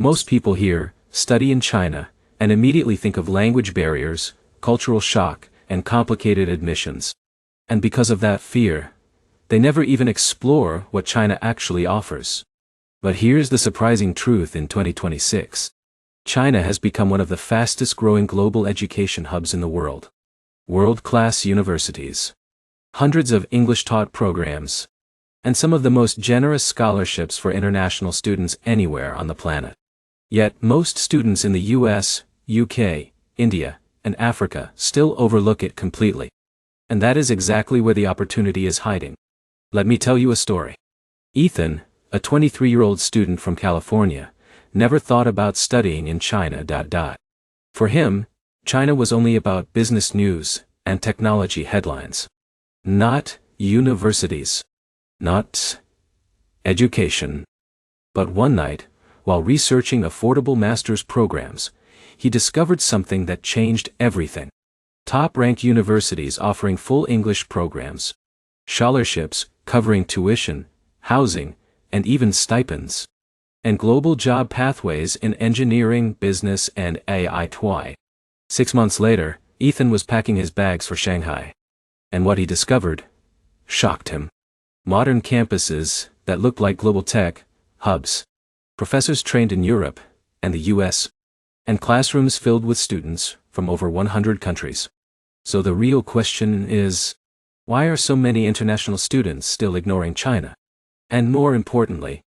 Most people here study in China and immediately think of language barriers, cultural shock, and complicated admissions. And because of that fear, they never even explore what China actually offers. But here's the surprising truth in 2026. China has become one of the fastest growing global education hubs in the world. World-class universities, hundreds of English-taught programs, and some of the most generous scholarships for international students anywhere on the planet. Yet most students in the US, UK, India, and Africa still overlook it completely. And that is exactly where the opportunity is hiding. Let me tell you a story. Ethan, a 23-year-old student from California, never thought about studying in China. For him, China was only about business news and technology headlines. Not universities. Not education. But one night, while researching affordable master's programs, he discovered something that changed everything. Top-ranked universities offering full English programs, scholarships covering tuition, housing, and even stipends, and global job pathways in engineering, business, and AI. 6 months later, Ethan was packing his bags for Shanghai. And what he discovered shocked him. Modern campuses that looked like global tech hubs, professors trained in Europe and the US, and classrooms filled with students from over 100 countries. So the real question is, why are so many international students still ignoring China? And more importantly,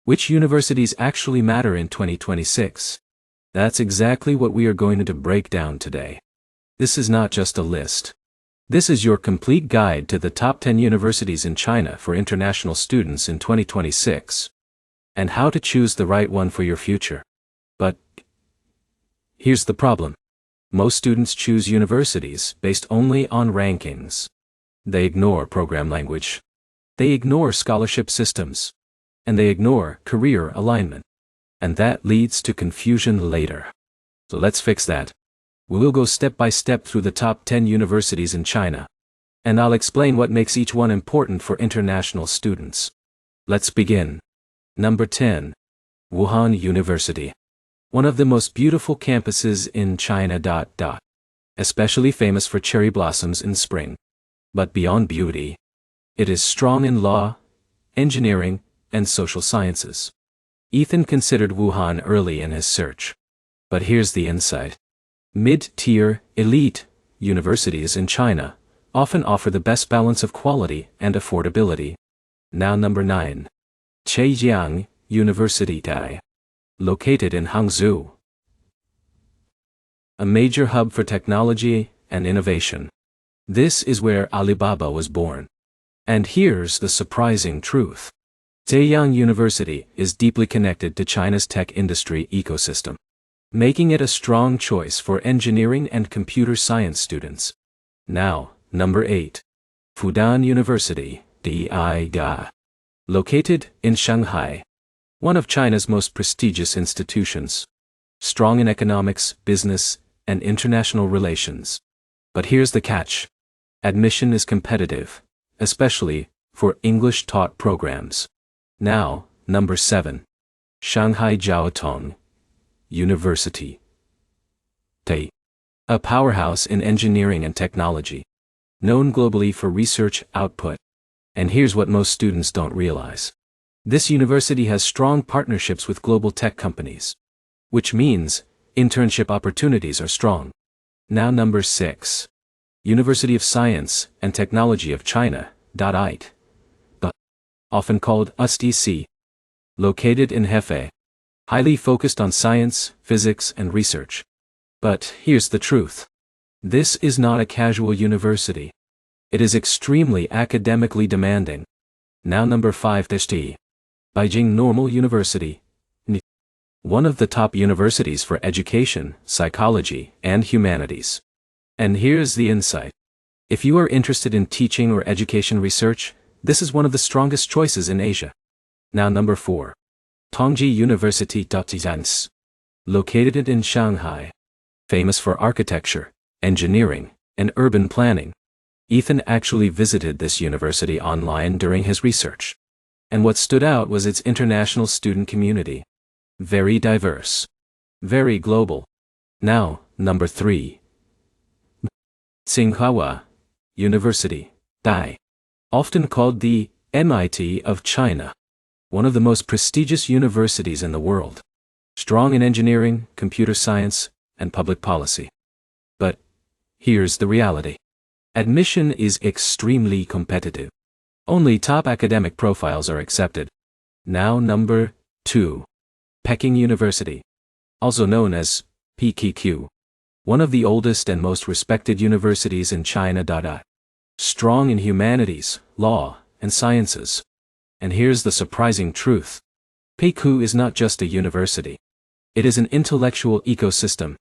which universities actually matter in 2026? That's exactly what we are going to break down today. This is not just a list. This is your complete guide to the top 10 universities in China for international students in 2026, and how to choose the right one for your future. But here's the problem. Most students choose universities based only on rankings. They ignore program language. They ignore scholarship systems. And they ignore career alignment. And that leads to confusion later. So let's fix that. We will go step by step through the top 10 universities in China. And I'll explain what makes each one important for international students. Let's begin. Number 10. Wuhan University. One of the most beautiful campuses in China. Especially famous for cherry blossoms in spring. But beyond beauty, it is strong in law, engineering, and social sciences. Ethan considered Wuhan early in his search. But here's the insight. Mid-tier, elite universities in China often offer the best balance of quality and affordability. Now number 9. Zhejiang University. Located in Hangzhou. A major hub for technology and innovation. This is where Alibaba was born. And here's the surprising truth. Zhejiang University is deeply connected to China's tech industry ecosystem, making it a strong choice for engineering and computer science students. Now, number 8. Fudan University, DIGA. Located in Shanghai. One of China's most prestigious institutions. Strong in economics, business, and international relations. But here's the catch. Admission is competitive, especially for English-taught programs. Now, number 7. Shanghai Jiao Tong University. A powerhouse in engineering and technology, known globally for research output. And here's what most students don't realize. This university has strong partnerships with global tech companies, which means internship opportunities are strong. Now number 6. University of Science and Technology of China, often called USTC. Located in Hefei. Highly focused on science, physics, and research. But here's the truth. This is not a casual university. It is extremely academically demanding. Now number 5. Beijing Normal University. One of the top universities for education, psychology, and humanities. And here's the insight. If you are interested in teaching or education research, this is one of the strongest choices in Asia. Now number 4. Tongji University. Located in Shanghai. Famous for architecture, engineering, and urban planning. Ethan actually visited this university online during his research. And what stood out was its international student community. Very diverse. Very global. Now, number 3. Tsinghua University, Dai. Often called the MIT of China. One of the most prestigious universities in the world. Strong in engineering, computer science, and public policy. But here's the reality. Admission is extremely competitive. Only top academic profiles are accepted. Now number 2. Peking University, also known as PKQ. One of the oldest and most respected universities in China. Strong in humanities, law, and sciences. And here's the surprising truth. PKQ is not just a university. It is an intellectual ecosystem.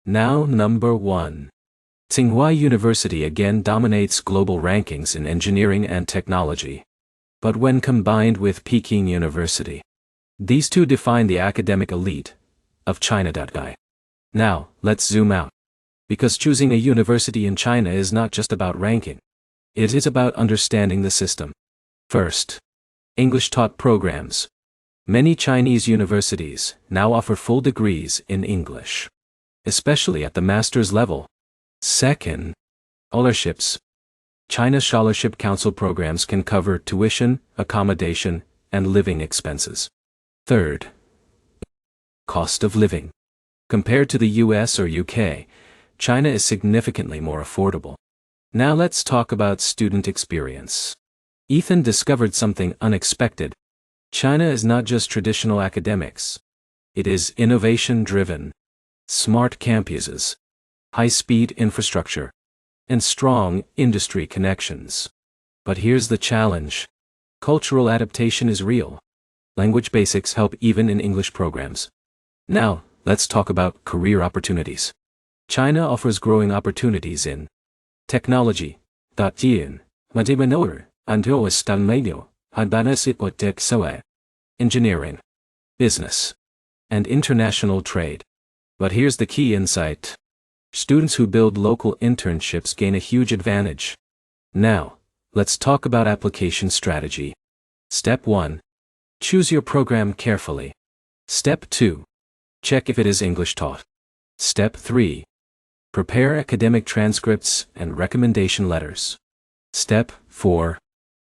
Now number 1. Tsinghua University again dominates global rankings in engineering and technology. But when combined with Peking University, these two define the academic elite of China. Now, let's zoom out. Because choosing a university in China is not just about ranking. It is about understanding the system. First, English-taught programs. Many Chinese universities now offer full degrees in English, especially at the master's level. Second, scholarships. China Scholarship Council programs can cover tuition, accommodation, and living expenses. Third, cost of living. Compared to the US or UK, China is significantly more affordable. Now let's talk about student experience. Ethan discovered something unexpected. China is not just traditional academics. It is innovation-driven, smart campuses, high-speed infrastructure, and strong industry connections. But here's the challenge. Cultural adaptation is real. Language basics help even in English programs. Now, let's talk about career opportunities. China offers growing opportunities in technology, engineering, business, and international trade. But here's the key insight. Students who build local internships gain a huge advantage. Now, let's talk about application strategy. Step 1. Choose your program carefully. Step 2. Check if it is English taught. Step 3. Prepare academic transcripts and recommendation letters. Step 4.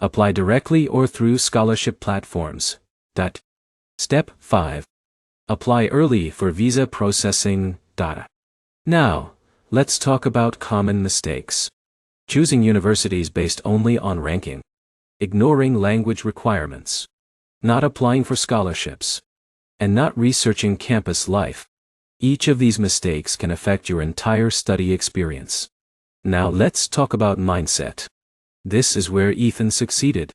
Apply directly or through scholarship platforms. Step 5. Apply early for visa processing. Now, let's talk about common mistakes. Choosing universities based only on ranking. Ignoring language requirements. Not applying for scholarships. And not researching campus life. Each of these mistakes can affect your entire study experience. Now let's talk about mindset. This is where Ethan succeeded.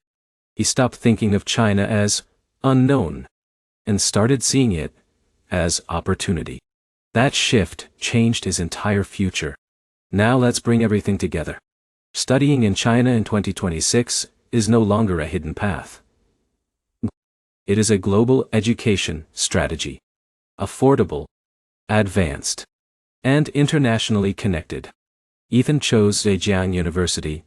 He stopped thinking of China as unknown and started seeing it as opportunity. That shift changed his entire future. Now let's bring everything together. Studying in China in 2026 is no longer a hidden path. It is a global education strategy. Affordable, advanced, and internationally connected. Ethan chose Zhejiang University.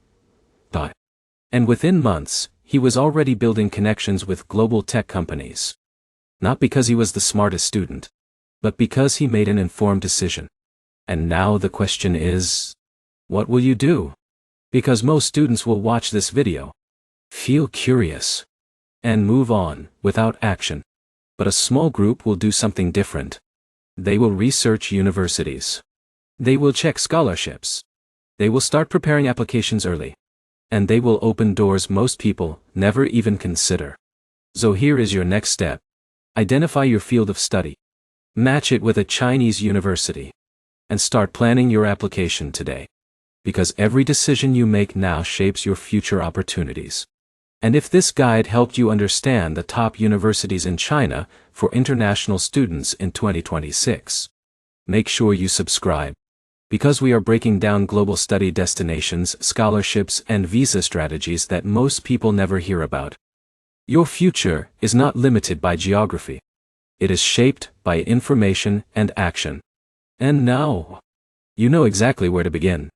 And within months, he was already building connections with global tech companies. Not because he was the smartest student, but because he made an informed decision. And now the question is, what will you do? Because most students will watch this video, feel curious, and move on without action. But a small group will do something different. They will research universities. They will check scholarships. They will start preparing applications early. And they will open doors most people never even consider. So here is your next step. Identify your field of study. Match it with a Chinese university. And start planning your application today. Because every decision you make now shapes your future opportunities. And if this guide helped you understand the top universities in China for international students in 2026, make sure you subscribe. Because we are breaking down global study destinations, scholarships, and visa strategies that most people never hear about. Your future is not limited by geography. It is shaped by information and action. And now, you know exactly where to begin.